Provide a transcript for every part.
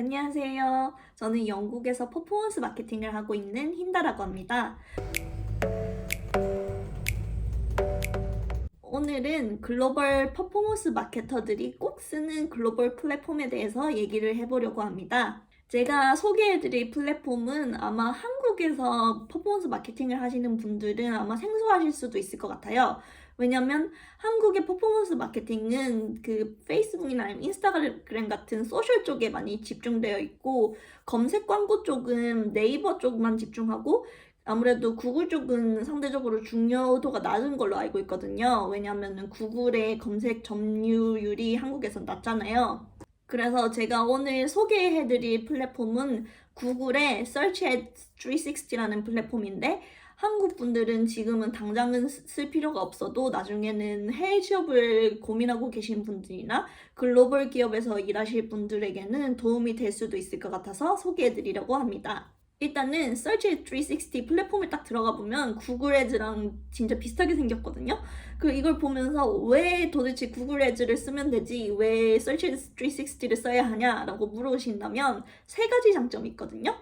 안녕하세요. 저는 영국에서 퍼포먼스 마케팅을 하고 있는 힌다라고 합니다. 오늘은 글로벌 퍼포먼스 마케터들이 꼭 쓰는 글로벌 플랫폼에 대해서 얘기를 해보려고 합니다. 제가 소개해드릴 플랫폼은 아마 한국에서 퍼포먼스 마케팅을 하시는 분들은 아마 생소하실 수도 있을 것 같아요. 왜냐면 한국의 퍼포먼스 마케팅은 그 페이스북이나 인스타그램 같은 소셜 쪽에 많이 집중되어 있고 검색 광고 쪽은 네이버 쪽만 집중하고 아무래도 구글 쪽은 상대적으로 중요도가 낮은 걸로 알고 있거든요. 왜냐하면 구글의 검색 점유율이 한국에선 낮잖아요. 그래서 제가 오늘 소개해드릴 플랫폼은 구글의 Search Ads 360라는 플랫폼인데 한국 분들은 지금은 당장은 쓸 필요가 없어도 나중에는 해외 취업을 고민하고 계신 분들이나 글로벌 기업에서 일하실 분들에게는 도움이 될 수도 있을 것 같아서 소개해드리려고 합니다. 일단은 Search 360 플랫폼에 딱 들어가 보면 구글 애즈랑 진짜 비슷하게 생겼거든요. 이걸 보면서 왜 도대체 구글 애즈를 쓰면 되지 왜 Search 360를 써야 하냐라고 물어보신다면 세 가지 장점이 있거든요.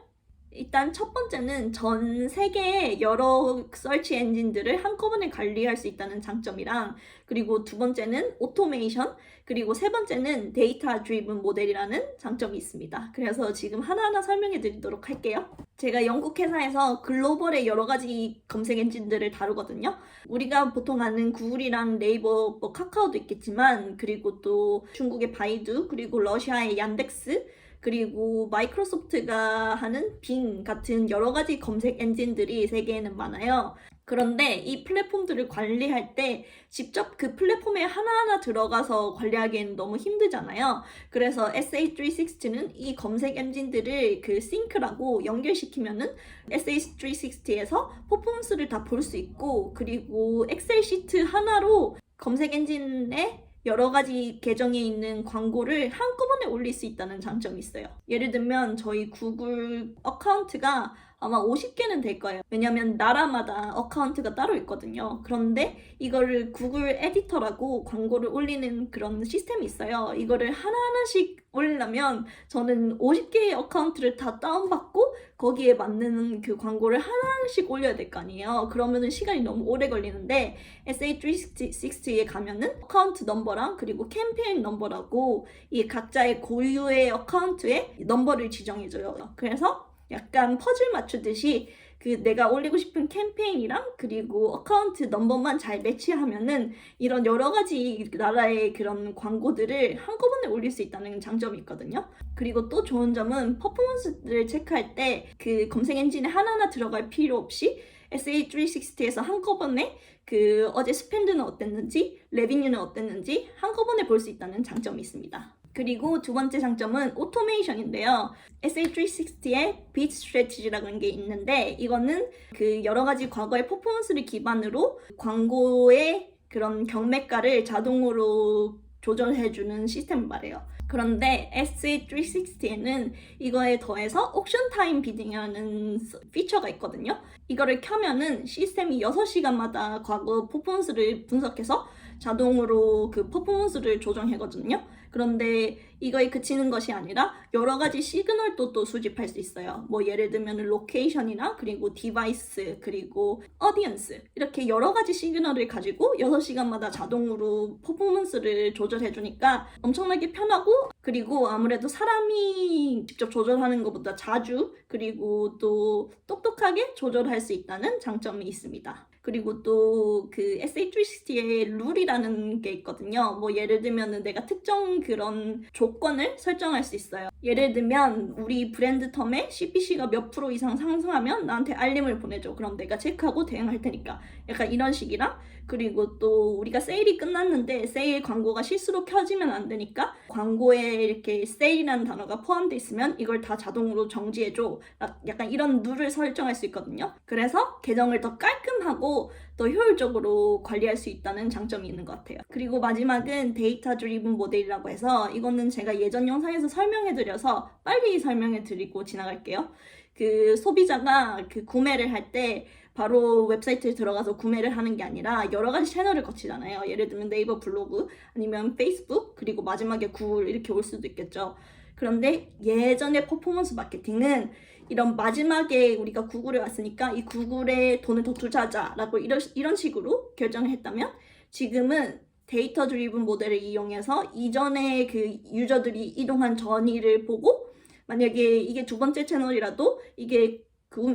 일단 첫 번째는 전 세계의 여러 서치 엔진들을 한꺼번에 관리할 수 있다는 장점이랑 그리고 두 번째는 오토메이션 그리고 세 번째는 데이터 드리븐 모델이라는 장점이 있습니다. 그래서 지금 하나하나 설명해 드리도록 할게요. 제가 영국 회사에서 글로벌의 여러 가지 검색 엔진들을 다루거든요. 우리가 보통 아는 구글이랑 네이버, 카카오도 있겠지만 그리고 또 중국의 바이두 그리고 러시아의 얀덱스 그리고 마이크로소프트가 하는 빙 같은 여러 가지 검색 엔진들이 세계에는 많아요. 그런데 이 플랫폼들을 관리할 때 직접 그 플랫폼에 하나하나 들어가서 관리하기에는 너무 힘들잖아요. 그래서 SA360는 이 검색 엔진들을 그 싱크라고 연결시키면은 SA360에서 퍼포먼스를 다 볼 수 있고 그리고 엑셀 시트 하나로 검색 엔진에 여러 가지 계정에 있는 광고를 한꺼번에 올릴 수 있다는 장점이 있어요. 예를 들면 저희 구글 어카운트가 아마 50개는 될 거예요. 왜냐면 나라마다 어카운트가 따로 있거든요. 그런데 이거를 구글 에디터라고 광고를 올리는 그런 시스템이 있어요. 이거를 하나하나씩 올리려면 저는 50개의 어카운트를 다 다운받고 거기에 맞는 그 광고를 하나씩 올려야 될 거 아니에요. 그러면은 시간이 너무 오래 걸리는데 SA360에 가면은 어카운트 넘버랑 그리고 캠페인 넘버라고 이 각자의 고유의 어카운트에 넘버를 지정해줘요. 그래서 약간 퍼즐 맞추듯이 그 내가 올리고 싶은 캠페인이랑 그리고 어카운트 넘버만 잘 매치하면은 이런 여러 가지 나라의 그런 광고들을 한꺼번에 올릴 수 있다는 장점이 있거든요. 그리고 또 좋은 점은 퍼포먼스를 체크할 때 그 검색 엔진에 하나하나 들어갈 필요 없이 SA360에서 한꺼번에 그 어제 스펜드는 어땠는지, 레비뉴는 어땠는지 한꺼번에 볼 수 있다는 장점이 있습니다. 그리고 두 번째 장점은 오토메이션인데요. SA360의 Bid Strategy라는 게 있는데 이거는 그 여러 가지 과거의 퍼포먼스를 기반으로 광고의 그런 경매가를 자동으로 조절해주는 시스템을 말해요. 그런데 SA360에는 이거에 더해서 옥션 타임 비딩이라는 피처가 있거든요. 이거를 켜면은 시스템이 6시간마다 과거 퍼포먼스를 분석해서 자동으로 그 퍼포먼스를 조정하거든요. 그런데 이거에 그치는 것이 아니라 여러 가지 시그널도 또 수집할 수 있어요. 뭐 예를 들면 로케이션이나 그리고 디바이스 그리고 어디언스 이렇게 여러 가지 시그널을 가지고 6시간마다 자동으로 퍼포먼스를 조절해 주니까 엄청나게 편하고 그리고 아무래도 사람이 직접 조절하는 것보다 자주 그리고 또 똑똑하게 조절할 수 있다는 장점이 있습니다. 그리고 또 그 SA360의 룰이라는 게 있거든요. 뭐 예를 들면 내가 특정 그런 조건을 설정할 수 있어요. 예를 들면 우리 브랜드 텀에 CPC가 몇 프로 이상 상승하면 나한테 알림을 보내줘. 그럼 내가 체크하고 대응할 테니까. 약간 이런 식이랑 그리고 또 우리가 세일이 끝났는데 세일 광고가 실수로 켜지면 안 되니까 광고에 이렇게 세일이라는 단어가 포함되어 있으면 이걸 다 자동으로 정지해줘. 약간 이런 룰을 설정할 수 있거든요. 그래서 계정을 더 깔끔하고 더 효율적으로 관리할 수 있다는 장점이 있는 것 같아요. 그리고 마지막은 데이터 드리븐 모델이라고 해서 이거는 제가 예전 영상에서 설명해드려서 빨리 설명해드리고 지나갈게요. 그 소비자가 그 구매를 할 때 바로 웹사이트에 들어가서 구매를 하는 게 아니라 여러 가지 채널을 거치잖아요. 예를 들면 네이버 블로그 아니면 페이스북 그리고 마지막에 구글 이렇게 올 수도 있겠죠. 그런데 예전에 퍼포먼스 마케팅은 이런 마지막에 우리가 구글에 왔으니까 이 구글에 돈을 더 투자하자라고 이런 식으로 결정을 했다면, 지금은 데이터 드리븐 모델을 이용해서 이전에 그 유저들이 이동한 전이를 보고, 만약에 이게 두 번째 채널이라도 이게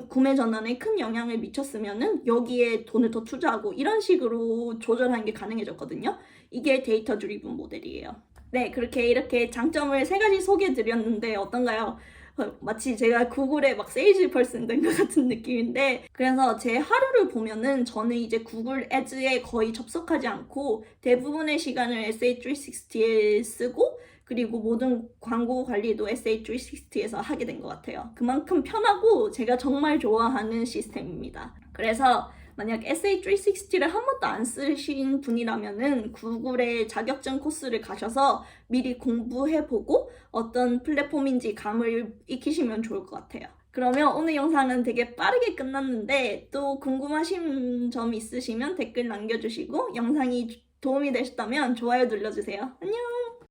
구매 전환에 큰 영향을 미쳤으면은 여기에 돈을 더 투자하고 이런 식으로 조절하는 게 가능해졌거든요. 이게 데이터 드리븐 모델이에요. 네, 이렇게 장점을 3가지 소개해 드렸는데 어떤가요? 마치 제가 구글의 막 세일즈 퍼슨 된 것 같은 느낌인데, 그래서 제 하루를 보면은 저는 이제 구글 애즈에 거의 접속하지 않고 대부분의 시간을 SA360에 쓰고, 그리고 모든 광고 관리도 SA360에서 하게 된 것 같아요. 그만큼 편하고 제가 정말 좋아하는 시스템입니다. 그래서 만약 SA360를 한 번도 안 쓰신 분이라면은 구글의 자격증 코스를 가셔서 미리 공부해보고 어떤 플랫폼인지 감을 익히시면 좋을 것 같아요. 그러면 오늘 영상은 되게 빠르게 끝났는데, 또 궁금하신 점 있으시면 댓글 남겨주시고, 영상이 도움이 되셨다면 좋아요 눌러주세요. 안녕!